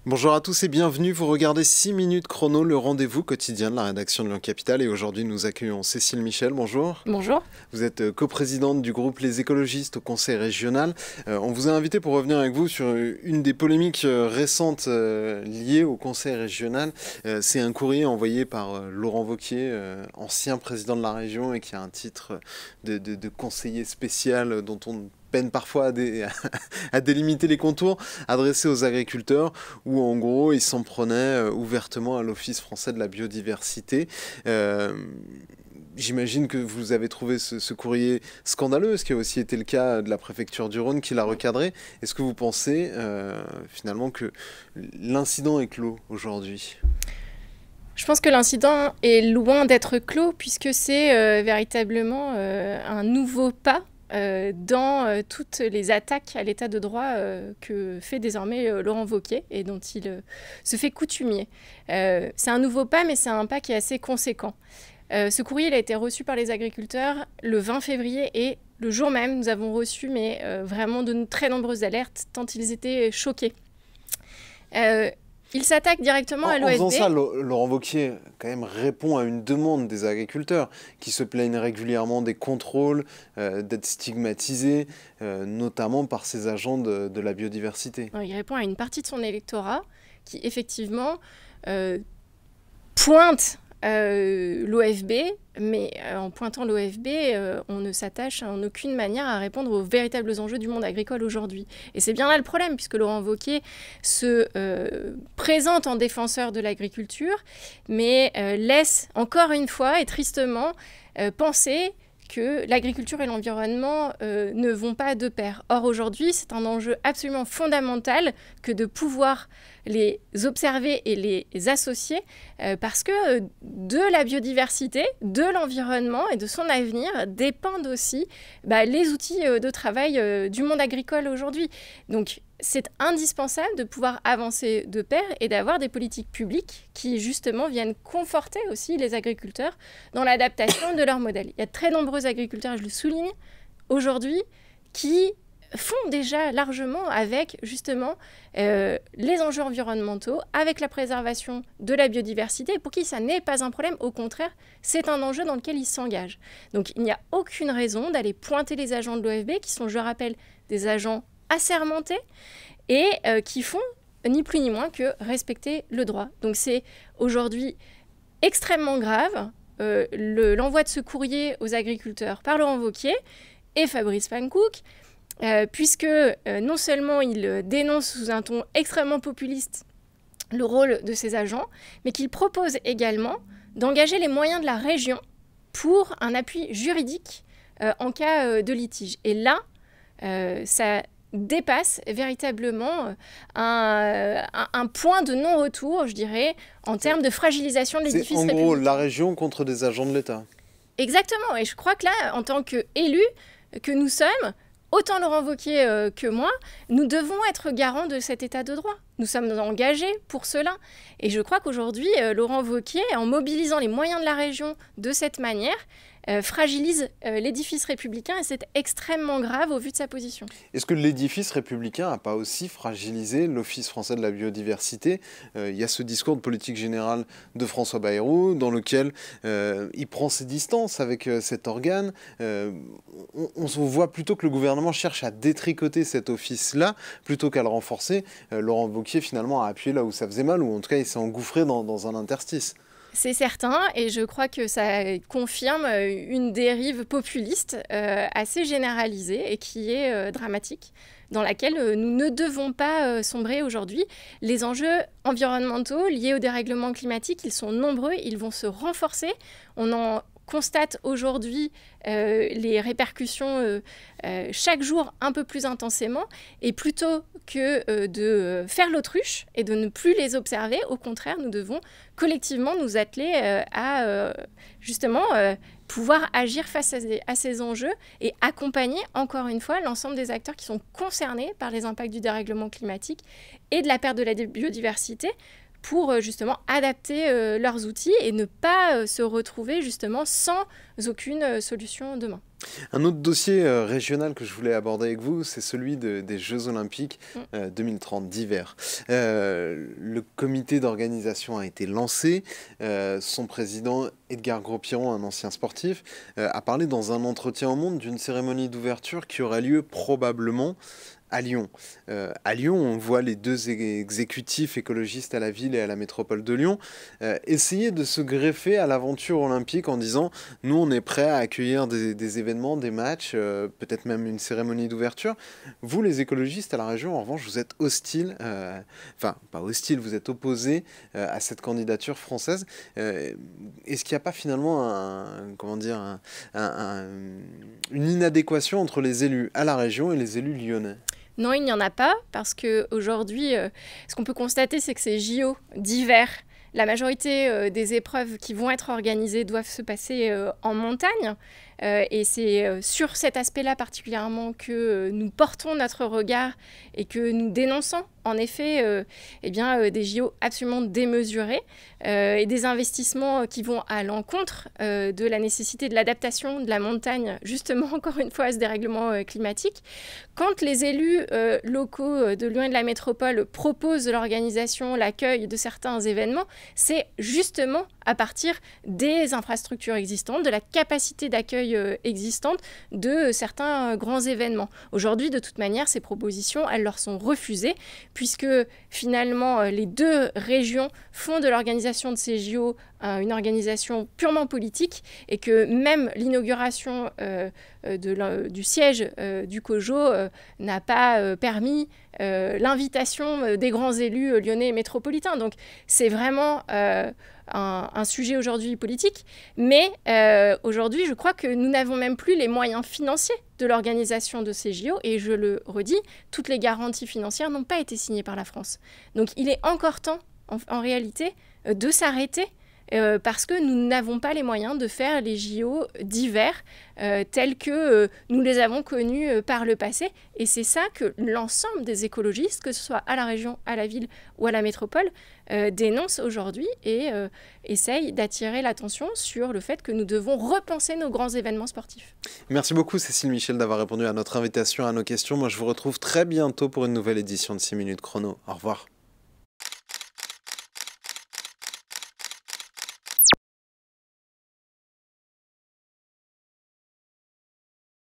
Bonjour à tous et bienvenue, vous regardez 6 minutes chrono, le rendez-vous quotidien de la rédaction de Lyon Capitale et aujourd'hui nous accueillons Cécile Michel, bonjour. Bonjour. Vous êtes coprésidente du groupe Les Écologistes au Conseil régional. On vous a invité pour revenir avec vous sur une des polémiques récentes liées au Conseil régional. C'est un courrier envoyé par Laurent Wauquiez, ancien président de la région et qui a un titre de conseiller spécial dont on peine parfois à délimiter les contours, adressé aux agriculteurs, où en gros ils s'en prenaient ouvertement à l'Office français de la biodiversité. J'imagine que vous avez trouvé ce courrier scandaleux, ce qui a aussi été le cas de la préfecture du Rhône qui l'a recadré. Est-ce que vous pensez finalement que l'incident est clos aujourd'hui ? Je pense que l'incident est loin d'être clos puisque c'est véritablement un nouveau pas dans toutes les attaques à l'état de droit que fait désormais Laurent Wauquiez et dont il se fait coutumier. C'est un nouveau pas, mais c'est un pas qui est assez conséquent. Ce courrier il a été reçu par les agriculteurs le 20 février et le jour même, nous avons reçu vraiment de très nombreuses alertes tant ils étaient choqués. Il s'attaque directement à l'OFB. En faisant ça, Laurent Wauquiez quand même répond à une demande des agriculteurs qui se plaignent régulièrement des contrôles, d'être stigmatisés, notamment par ces agents de la biodiversité. Il répond à une partie de son électorat qui effectivement pointe l'OFB, mais en pointant l'OFB, on ne s'attache en aucune manière à répondre aux véritables enjeux du monde agricole aujourd'hui. Et c'est bien là le problème, puisque Laurent Wauquiez se présente en défenseur de l'agriculture, mais laisse encore une fois et tristement penser que l'agriculture et l'environnement ne vont pas de pair. Or, aujourd'hui, c'est un enjeu absolument fondamental que de pouvoir les observer et les associer parce que de la biodiversité, de l'environnement et de son avenir dépendent aussi les outils de travail du monde agricole aujourd'hui. Donc, c'est indispensable de pouvoir avancer de pair et d'avoir des politiques publiques qui, justement, viennent conforter aussi les agriculteurs dans l'adaptation de leur modèle. Il y a de très nombreux agriculteurs, je le souligne, aujourd'hui, qui font déjà largement avec, justement, les enjeux environnementaux, avec la préservation de la biodiversité, et pour qui ça n'est pas un problème. Au contraire, c'est un enjeu dans lequel ils s'engagent. Donc, il n'y a aucune raison d'aller pointer les agents de l'OFB, qui sont, je rappelle, des agents assermentés et qui font ni plus ni moins que respecter le droit. Donc c'est aujourd'hui extrêmement grave l'envoi de ce courrier aux agriculteurs par Laurent Wauquiez et Fabrice Panckoucke, puisque non seulement il dénonce sous un ton extrêmement populiste le rôle de ces agents, mais qu'il propose également d'engager les moyens de la région pour un appui juridique en cas de litige. Et là, ça dépasse véritablement un point de non-retour, je dirais, en termes de fragilisation de l'édifice républicain. C'est en gros la région contre des agents de l'État. Exactement, et je crois que là, en tant qu'élus que nous sommes, autant Laurent Wauquiez que moi, nous devons être garants de cet état de droit. Nous sommes engagés pour cela. Et je crois qu'aujourd'hui, Laurent Wauquiez, en mobilisant les moyens de la région de cette manière, fragilise l'édifice républicain et c'est extrêmement grave au vu de sa position. Est-ce que l'édifice républicain n'a pas aussi fragilisé l'Office français de la biodiversité ? Il y a ce discours de politique générale de François Bayrou dans lequel il prend ses distances avec cet organe. On voit plutôt que le gouvernement cherche à détricoter cet office-là plutôt qu'à le renforcer. Laurent Wauquiez finalement a appuyé là où ça faisait mal ou en tout cas il s'est engouffré dans un interstice. C'est certain, et je crois que ça confirme une dérive populiste assez généralisée et qui est dramatique, dans laquelle nous ne devons pas sombrer aujourd'hui. Les enjeux environnementaux liés au dérèglement climatique, ils sont nombreux, ils vont se renforcer. On en constate aujourd'hui les répercussions chaque jour un peu plus intensément, et plutôt que de faire l'autruche et de ne plus les observer, au contraire, nous devons collectivement nous atteler à justement pouvoir agir face à ces enjeux et accompagner encore une fois l'ensemble des acteurs qui sont concernés par les impacts du dérèglement climatique et de la perte de la biodiversité pour justement adapter leurs outils et ne pas se retrouver justement sans aucune solution demain. Un autre dossier régional que je voulais aborder avec vous, c'est celui des Jeux Olympiques 2030 d'hiver. Le comité d'organisation a été lancé. Son président, Edgar Gros-Piron, un ancien sportif, a parlé dans un entretien au Monde d'une cérémonie d'ouverture qui aura lieu probablement à Lyon. À Lyon, on voit les deux exécutifs écologistes à la ville et à la métropole de Lyon essayer de se greffer à l'aventure olympique en disant « Nous, on est prêts à accueillir des événements, des matchs, peut-être même une cérémonie d'ouverture. » Vous, les écologistes à la région, en revanche, vous êtes hostiles, enfin, pas hostiles, vous êtes opposés à cette candidature française. Est-ce qu'il n'y a pas finalement une inadéquation entre les élus à la région et les élus lyonnais ? Non, il n'y en a pas, parce qu'aujourd'hui, ce qu'on peut constater, c'est que ces JO d'hiver, la majorité des épreuves qui vont être organisées doivent se passer en montagne. Et c'est sur cet aspect-là particulièrement que nous portons notre regard et que nous dénonçons en effet des JO absolument démesurés et des investissements qui vont à l'encontre de la nécessité de l'adaptation de la montagne, justement encore une fois à ce dérèglement climatique. Quand les élus locaux de Lyon et de la métropole proposent l'organisation, l'accueil de certains événements, c'est justement à partir des infrastructures existantes, de la capacité d'accueil existante de certains grands événements. Aujourd'hui, de toute manière, ces propositions, elles leur sont refusées, puisque finalement, les deux régions font de l'organisation de ces JO une organisation purement politique, et que même l'inauguration du siège du COJO n'a pas permis l'invitation des grands élus lyonnais et métropolitains. Donc c'est vraiment un sujet aujourd'hui politique, mais aujourd'hui je crois que nous n'avons même plus les moyens financiers de l'organisation de ces JO, et je le redis, toutes les garanties financières n'ont pas été signées par la France. Donc il est encore temps en réalité de s'arrêter parce que nous n'avons pas les moyens de faire les JO d'hiver tels que nous les avons connus par le passé. Et c'est ça que l'ensemble des écologistes, que ce soit à la région, à la ville ou à la métropole, dénoncent aujourd'hui et essayent d'attirer l'attention sur le fait que nous devons repenser nos grands événements sportifs. Merci beaucoup Cécile Michel d'avoir répondu à notre invitation, à nos questions. Moi je vous retrouve très bientôt pour une nouvelle édition de 6 minutes chrono. Au revoir.